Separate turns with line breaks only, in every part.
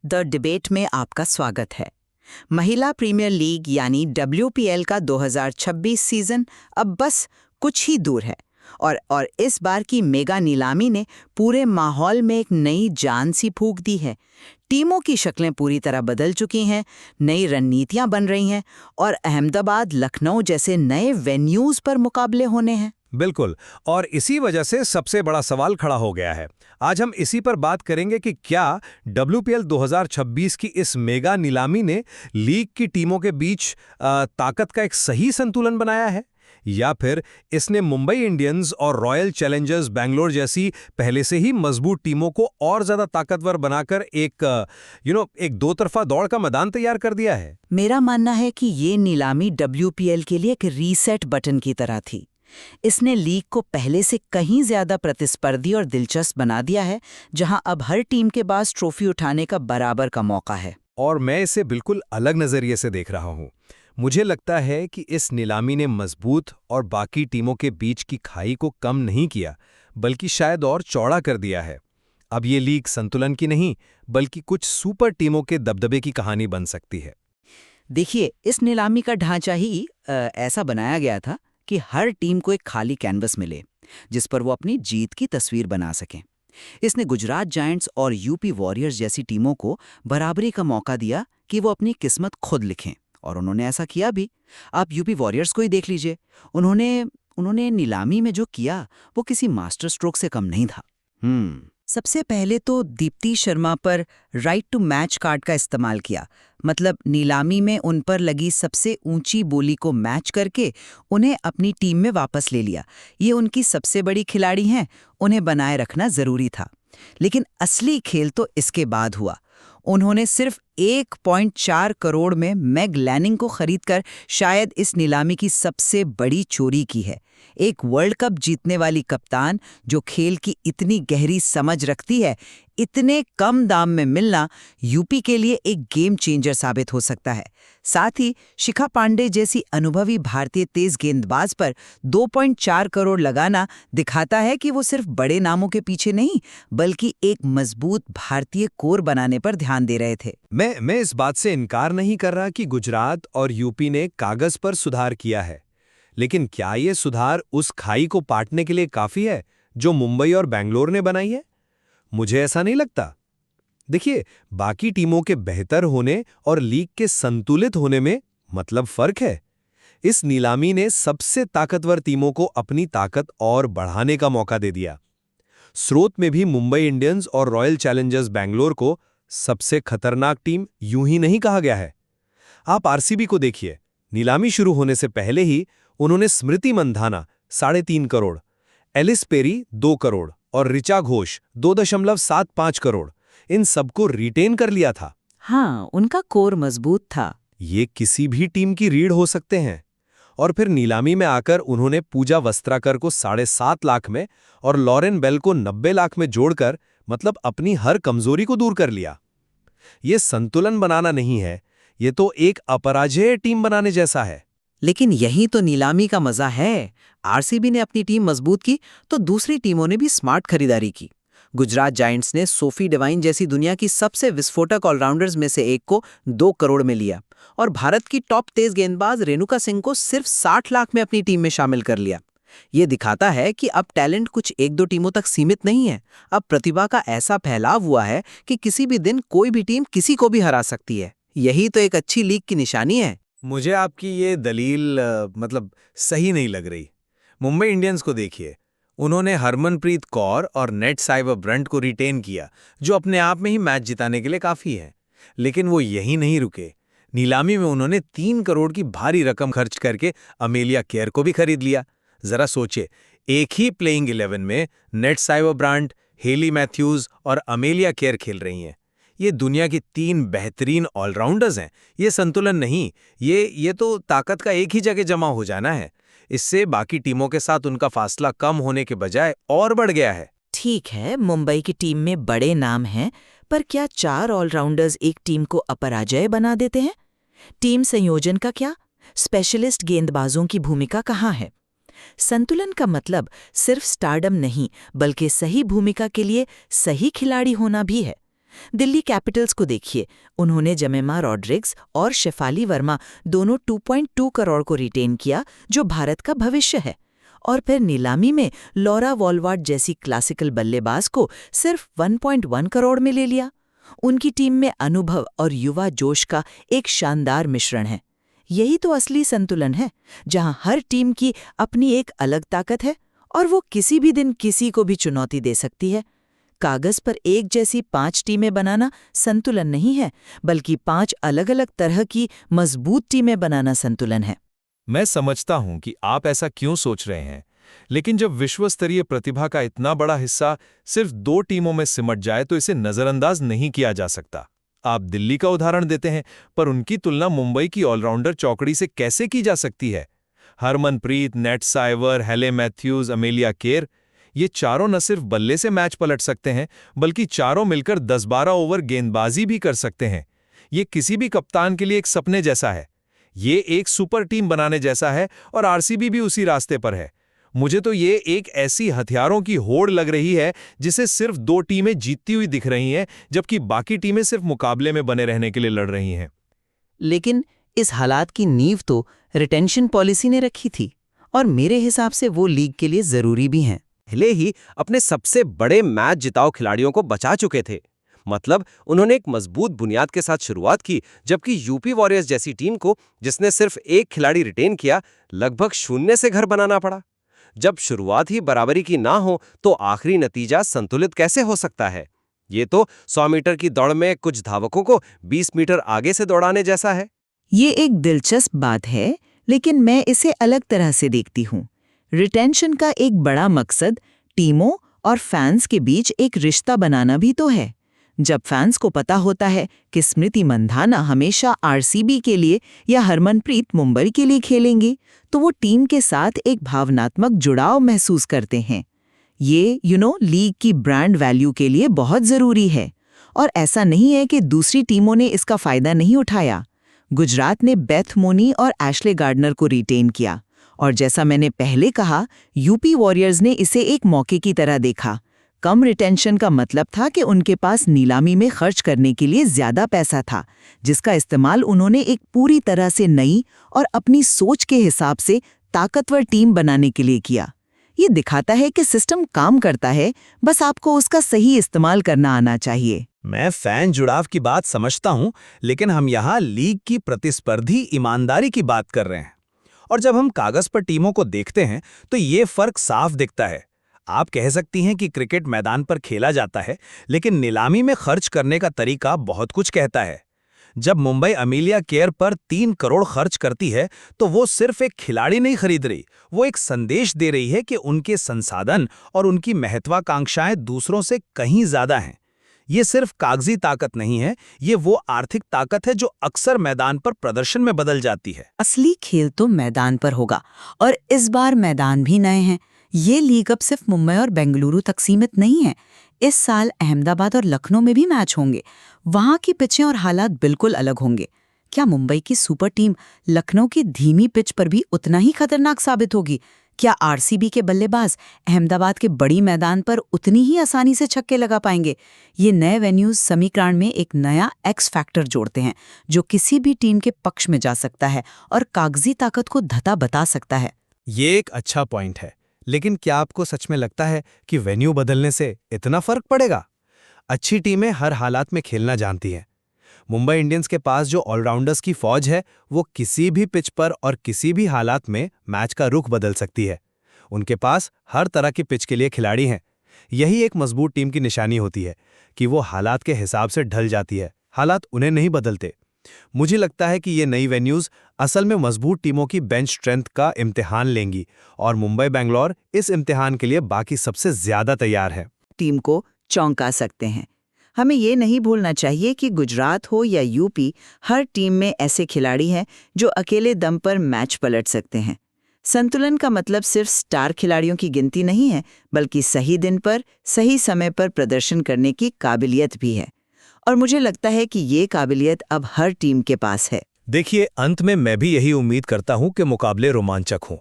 The debate में आपका स्वागत है। महिला प्रीमियर लीग यानी WPL का 2026 सीजन अब बस कुछ ही दूर है और इस बार की मेगा नीलामी ने पूरे माहौल में एक नई जान सी फूंक दी है। टीमों की शक्लें पूरी तरह बदल चुकी हैं, नई रणनीतियां बन रही हैं और अहमदाबाद, लखनऊ जैसे नए वेन्यूज पर मुकाबले होने हैं।
बिल्कुल, और इसी वजह से सबसे बड़ा सवाल खड़ा हो गया है। आज हम इसी पर बात करेंगे कि क्या WPL 2026 की इस मेगा नीलामी ने लीग की टीमों के बीच ताकत का एक सही संतुलन बनाया है, या फिर इसने मुंबई इंडियंस और रॉयल चैलेंजर्स बेंगलोर जैसी पहले से ही मजबूत टीमों को और ज्यादा ताकतवर बनाकर एक दो तरफा दौड़ का मैदान तैयार कर दिया है।
मेरा मानना है कि ये नीलामी WPL के लिए एक रीसेट बटन की तरह थी। इसने लीग को पहले से कहीं ज्यादा प्रतिस्पर्धी और दिलचस्प बना दिया है, जहां अब हर टीम के पास ट्रॉफी उठाने का बराबर का मौका है।
और मैं इसे बिल्कुल अलग नजरिए से देख रहा हूं। मुझे लगता है कि इस नीलामी ने मजबूत और बाकी टीमों के बीच की खाई को कम नहीं किया, बल्कि शायद और चौड़ा कर दिया है। अब ये लीग संतुलन की नहीं, बल्कि कुछ सुपर टीमों के दबदबे की कहानी बन सकती है।
देखिए, इस नीलामी का ढांचा ही ऐसा बनाया गया था कि हर टीम को एक खाली कैनवस मिले, जिस पर वो अपनी जीत की तस्वीर बना सकें। इसने गुजरात जायंट्स और यूपी वॉरियर्स जैसी टीमों को बराबरी का मौका दिया कि वो अपनी किस्मत खुद लिखें, और उन्होंने ऐसा किया भी। आप यूपी वॉरियर्स को ही देख लीजिए। उन्होंने नीलामी में जो किया वो किसी मास्टर स्ट्रोक से कम नहीं था। सबसे पहले तो दीप्ति शर्मा पर राइट टू मैच कार्ड का इस्तेमाल किया। मतलब नीलामी में उन पर लगी सबसे ऊंची बोली को मैच करके उन्हें अपनी टीम में वापस ले लिया। ये उनकी सबसे बड़ी खिलाड़ी हैं, उन्हें बनाए रखना जरूरी था। लेकिन असली खेल तो इसके बाद हुआ। उन्होंने सिर्फ 1.4 करोड़ में मैग लैनिंग को खरीदकर शायद इस नीलामी की सबसे बड़ी चोरी की है। एक वर्ल्ड कप जीतने वाली कप्तान जो खेल की इतनी गहरी समझ रखती है, इतने कम दाम में मिलना यूपी के लिए एक गेम चेंजर साबित हो सकता है। साथ ही शिखा पांडे जैसी अनुभवी भारतीय तेज गेंदबाज पर 2.4 करोड़ लगाना दिखाता है कि वो सिर्फ बड़े नामों के पीछे नहीं, बल्कि एक मजबूत भारतीय कोर बनाने पर ध्यान दे रहे थे।
मैं इस बात से इनकार नहीं कर रहा कि गुजरात और यूपी ने कागज पर सुधार किया है, लेकिन क्या ये सुधार उस खाई को पाटने के लिए काफी है जो मुंबई और बेंगलोर ने बनाई है? मुझे ऐसा नहीं लगता। देखिए, बाकी टीमों के बेहतर होने और लीग के संतुलित होने में मतलब फर्क है। इस नीलामी ने सबसे ताकतवर टीमों को अपनी ताकत और बढ़ाने का मौका दे दिया। स्रोत में भी मुंबई इंडियंस और रॉयल चैलेंजर्स बेंगलोर को सबसे खतरनाक टीम यूं ही नहीं कहा गया है। आप RCB को देखिए, नीलामी शुरू होने से पहले ही उन्होंने स्मृति मंधाना 3.5 करोड़, एलिस पेरी 2 करोड़ और ऋचा घोष 2.75 करोड़, इन सबको रिटेन कर लिया था।
हाँ, उनका कोर मजबूत था।
ये किसी भी टीम की रीढ़ हो सकते हैं। और फिर नीलामी में आकर उन्होंने पूजा वस्त्राकर को 7.5 लाख में और लॉरेन बेल को 90 लाख में जोड़कर मतलब अपनी हर कमजोरी को दूर कर लिया। ये संतुलन बनाना नहीं है, ये तो एक अपराजेय टीम बनाने जैसा है।
लेकिन यही तो नीलामी का मजा है। RCB ने अपनी टीम मजबूत की तो दूसरी टीमों ने भी स्मार्ट खरीदारी की। गुजरात जायंट्स ने सोफी डिवाइन जैसी दुनिया की सबसे विस्फोटक ऑलराउंडर्स में से एक को 2 करोड़ में लिया और भारत की टॉप तेज गेंदबाज रेणुका सिंह को सिर्फ 60 लाख में अपनी टीम में शामिल कर लिया। ये दिखाता है कि अब टैलेंट कुछ 1-2 टीमों तक सीमित नहीं है। अब प्रतिभा का ऐसा फैलाव हुआ है कि किसी भी दिन कोई भी टीम किसी को भी हरा सकती है। यही तो एक अच्छी लीग की निशानी है।
मुझे आपकी ये दलील सही नहीं लग रही। मुंबई इंडियंस को देखिए, उन्होंने हरमनप्रीत कौर और नेट साइबर ब्रंट को रिटेन किया, जो अपने आप में ही मैच जिताने के लिए काफी है। लेकिन वो यही नहीं रुके। नीलामी में उन्होंने 3 करोड़ की भारी रकम खर्च करके अमेलिया केयर को भी खरीद लिया। जरा सोचे, एक ही प्लेइंग 11 में net cyber brand, Hayley Matthews और अमेलिया केयर खेल रही हैं। ये दुनिया की 3 बेहतरीन ऑलराउंडर्स हैं। ये संतुलन नहीं, ये तो ताकत का एक ही जगह जमा हो जाना है। इससे बाकी टीमों के साथ उनका फासला कम होने के बजाय और बढ़ गया है।
ठीक है, मुंबई की टीम में बड़े नाम हैं, पर क्या 4 ऑलराउंडर्स एक टीम को अपराजय बना देते हैं? टीम संयोजन का क्या? स्पेशलिस्ट गेंदबाजों की भूमिका कहाँ है? संतुलन का मतलब सिर्फ स्टारडम नहीं, बल्कि सही भूमिका के लिए सही खिलाड़ी होना भी है।
दिल्ली कैपिटल्स को देखिए, उन्होंने जमेमा रॉड्रिग्स और शेफाली वर्मा दोनों 2.2 करोड़ को रिटेन किया, जो भारत का भविष्य है। और फिर नीलामी में लॉरा वॉलवार्ट जैसी क्लासिकल बल्लेबाज को सिर्फ 1.1 करोड़ में ले लिया। उनकी टीम में अनुभव और युवा जोश का एक शानदार मिश्रण है। यही तो असली संतुलन है, जहां हर टीम की अपनी एक अलग ताकत है और वो किसी भी दिन किसी को भी चुनौती दे सकती है। कागज पर एक जैसी 5 टीमें बनाना संतुलन नहीं है, बल्कि 5 अलग-अलग तरह की मजबूत टीमें बनाना संतुलन है।
मैं समझता हूं कि आप ऐसा क्यों सोच रहे हैं, लेकिन जब विश्व स्तरीय प्रतिभा का इतना बड़ा हिस्सा सिर्फ 2 टीमों में सिमट जाए तो इसे नजरअंदाज नहीं किया जा सकता। आप दिल्ली का उदाहरण देते हैं, पर उनकी तुलना मुंबई की ऑलराउंडर चौकड़ी से कैसे की जा सकती है? हरमनप्रीत, नेट साइवर, हेले मैथ्यूज, अमेलिया केर, ये चारों न सिर्फ बल्ले से मैच पलट सकते हैं, बल्कि चारों मिलकर 10-12 ओवर गेंदबाजी भी कर सकते हैं। ये किसी भी कप्तान के लिए एक सपने जैसा है। ये एक सुपर टीम बनाने जैसा है और आरसीबी भी उसी रास्ते पर है। मुझे तो ये एक ऐसी हथियारों की होड़ लग रही है जिसे सिर्फ 2 टीमें जीतती हुई दिख रही हैं, जबकि बाकी टीमें सिर्फ मुकाबले में बने रहने के लिए लड़ रही हैं।
लेकिन इस हालात की नींव तो रिटेंशन पॉलिसी ने रखी थी, और मेरे हिसाब से वो लीग के लिए जरूरी भी हैं।
पहले ही अपने सबसे बड़े मैच जिताऊ खिलाड़ियों को बचा चुके थे। मतलब उन्होंने एक मजबूत बुनियाद के साथ शुरुआत की, जबकि यूपी वॉरियर्स जैसी टीम को, जिसने सिर्फ एक खिलाड़ी रिटेन किया, लगभग 0 से घर बनाना पड़ा। जब शुरुआत ही बराबरी की ना हो तो आखिरी नतीजा संतुलित कैसे हो सकता है? ये तो 100 मीटर की दौड़ में कुछ धावकों को 20 मीटर आगे से दौड़ाने जैसा है।
ये एक दिलचस्प बात है, लेकिन मैं इसे अलग तरह से देखती हूँ। रिटेंशन का एक बड़ा मकसद टीमों और फैंस के बीच एक रिश्ता बनाना भी तो है। जब फैंस को पता होता है कि स्मृति मंधाना हमेशा आरसीबी के लिए या हरमनप्रीत मुंबई के लिए खेलेंगी, तो वो टीम के साथ एक भावनात्मक जुड़ाव महसूस करते हैं। ये लीग की ब्रांड वैल्यू के लिए बहुत ज़रूरी है। और ऐसा नहीं है कि दूसरी टीमों ने इसका फ़ायदा नहीं उठाया। गुजरात ने बेथ मोनी और एशले गार्डनर को रिटेन किया, और जैसा मैंने पहले कहा, यूपी वॉरियर्स ने इसे एक मौके की तरह देखा। कम रिटेंशन का मतलब था कि उनके पास नीलामी में खर्च करने के लिए ज़्यादा पैसा था, जिसका इस्तेमाल उन्होंने एक पूरी तरह से नई और अपनी सोच के हिसाब से ताकतवर टीम बनाने के लिए किया। ये दिखाता है कि सिस्टम काम करता है, बस आपको उसका सही इस्तेमाल करना आना चाहिए।
मैं फैन जुड़ाव की बात समझता हूं, लेकिन हम यहाँ लीग की प्रतिस्पर्धी ईमानदारी की बात कर रहे हैं। और जब हम कागज पर टीमों को देखते हैं तो ये फर्क साफ दिखता है। आप कह सकती हैं कि क्रिकेट मैदान पर खेला जाता है, लेकिन नीलामी में खर्च करने का तरीका बहुत कुछ कहता है। जब मुंबई अमेलिया केयर पर 3 करोड़ खर्च करती है, तो वो सिर्फ एक खिलाड़ी नहीं खरीद रही, वो एक संदेश दे रही है कि उनके संसाधन और उनकी महत्वाकांक्षाएं दूसरों से कहीं ज्यादा हैं। ये सिर्फ कागजी ताकत नहीं है, ये वो आर्थिक ताकत है जो अक्सर मैदान पर प्रदर्शन में बदल जाती है।
असली खेल तो मैदान पर होगा, और इस बार मैदान भी नए हैं। ये लीग अब सिर्फ मुंबई और बेंगलुरु तक सीमित नहीं है। इस साल अहमदाबाद और लखनऊ में भी मैच होंगे। वहां की पिचें और हालात बिल्कुल अलग होंगे। क्या मुंबई की सुपर टीम लखनऊ की धीमी पिच पर भी उतना ही खतरनाक साबित होगी? क्या आरसीबी के बल्लेबाज अहमदाबाद के बड़ी मैदान पर उतनी ही आसानी से छक्के लगा पाएंगे? ये नए वेन्यूज समीकरण में एक नया एक्स फैक्टर जोड़ते हैं, जो किसी भी टीम के पक्ष में जा सकता है और कागजी ताकत को धता बता सकता है।
ये एक अच्छा पॉइंट है, लेकिन क्या आपको सच में लगता है कि वेन्यू बदलने से इतना फर्क पड़ेगा? अच्छी टीमें हर हालात में खेलना जानती हैं। मुंबई इंडियंस के पास जो ऑलराउंडर्स की फौज है, वो किसी भी पिच पर और किसी भी हालात में मैच का रुख बदल सकती है। उनके पास हर तरह की पिच के लिए खिलाड़ी हैं। यही एक मजबूत टीम की निशानी होती है कि वो हालात के हिसाब से ढल जाती है, हालात उन्हें नहीं बदलते। मुझे लगता है कि ये नई वेन्यूज असल में मजबूत टीमों की बेंच स्ट्रेंथ का इम्तिहान लेंगी, और मुंबई बेंगलोर इस इम्तिहान के लिए बाकी सबसे ज्यादा तैयार है।
टीम को चौंका सकते हैं। हमें ये नहीं भूलना चाहिए कि गुजरात हो या यूपी, हर टीम में ऐसे खिलाड़ी हैं जो अकेले दम पर मैच पलट सकते हैं। संतुलन का मतलब सिर्फ स्टार खिलाड़ियों की गिनती नहीं है, बल्कि सही दिन पर सही समय पर प्रदर्शन करने की काबिलियत भी है। और मुझे लगता है कि ये काबिलियत अब हर टीम के पास है।
देखिए, अंत में मैं भी यही उम्मीद करता हूं कि मुकाबले रोमांचक हों।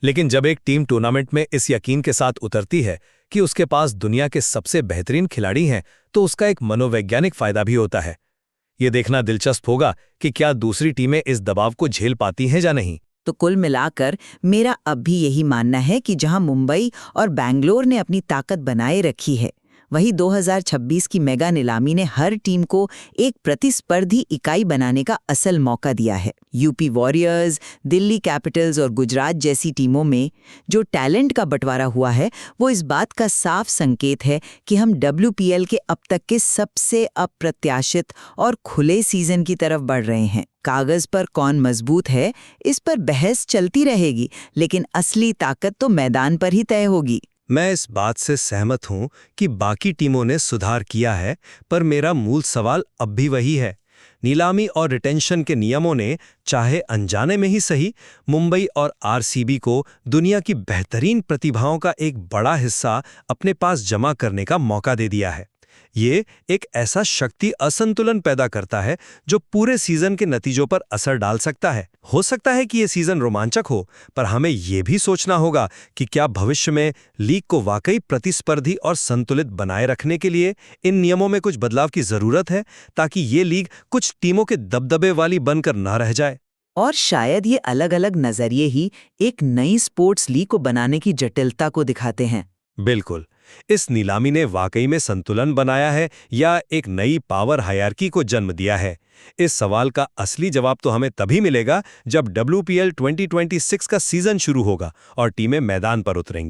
लेकिन जब एक टीम टूर्नामेंट में इस यकीन के साथ उतरती है कि उसके पास दुनिया के सबसे बेहतरीन खिलाड़ी हैं, तो उसका एक मनोवैज्ञानिक फायदा भी होता है। ये देखना दिलचस्प होगा कि क्या दूसरी टीमें इस दबाव को झेल पाती हैं या नहीं।
तो कुल मिलाकर मेरा अब भी यही मानना है कि जहां मुंबई और बैंगलोर ने अपनी ताकत बनाए रखी है, वही 2026 की मेगा नीलामी ने हर टीम को एक प्रतिस्पर्धी इकाई बनाने का असल मौका दिया है। यूपी वॉरियर्स, दिल्ली कैपिटल्स और गुजरात जैसी टीमों में जो टैलेंट का बंटवारा हुआ है, वो इस बात का साफ संकेत है कि हम WPL के अब तक के सबसे अप्रत्याशित और खुले सीजन की तरफ बढ़ रहे हैं। कागज पर कौन मजबूत है, इस पर बहस चलती रहेगी, लेकिन असली ताकत तो मैदान पर ही तय होगी।
मैं इस बात से सहमत हूं कि बाकी टीमों ने सुधार किया है, पर मेरा मूल सवाल अब भी वही है। नीलामी और रिटेंशन के नियमों ने, चाहे अनजाने में ही सही, मुंबई और RCB को दुनिया की बेहतरीन प्रतिभाओं का एक बड़ा हिस्सा अपने पास जमा करने का मौका दे दिया है। ये एक ऐसा शक्ति असंतुलन पैदा करता है जो पूरे सीजन के नतीजों पर असर डाल सकता है। हो सकता है कि ये सीजन रोमांचक हो, पर हमें ये भी सोचना होगा कि क्या भविष्य में लीग को वाकई प्रतिस्पर्धी और संतुलित बनाए रखने के लिए इन नियमों में कुछ बदलाव की जरूरत है, ताकि ये लीग कुछ टीमों के दबदबे वाली बनकर ना रह जाए।
और शायद ये अलग-अलग नजरिए ही एक नई स्पोर्ट्स लीग को बनाने की जटिलता को दिखाते हैं।
बिल्कुल, इस नीलामी ने वाकई में संतुलन बनाया है या एक नई पावर हायरार्की को जन्म दिया है? इस सवाल का असली जवाब तो हमें तभी मिलेगा जब WPL 2026 का सीजन शुरू होगा और टीमें मैदान पर उतरेंगी।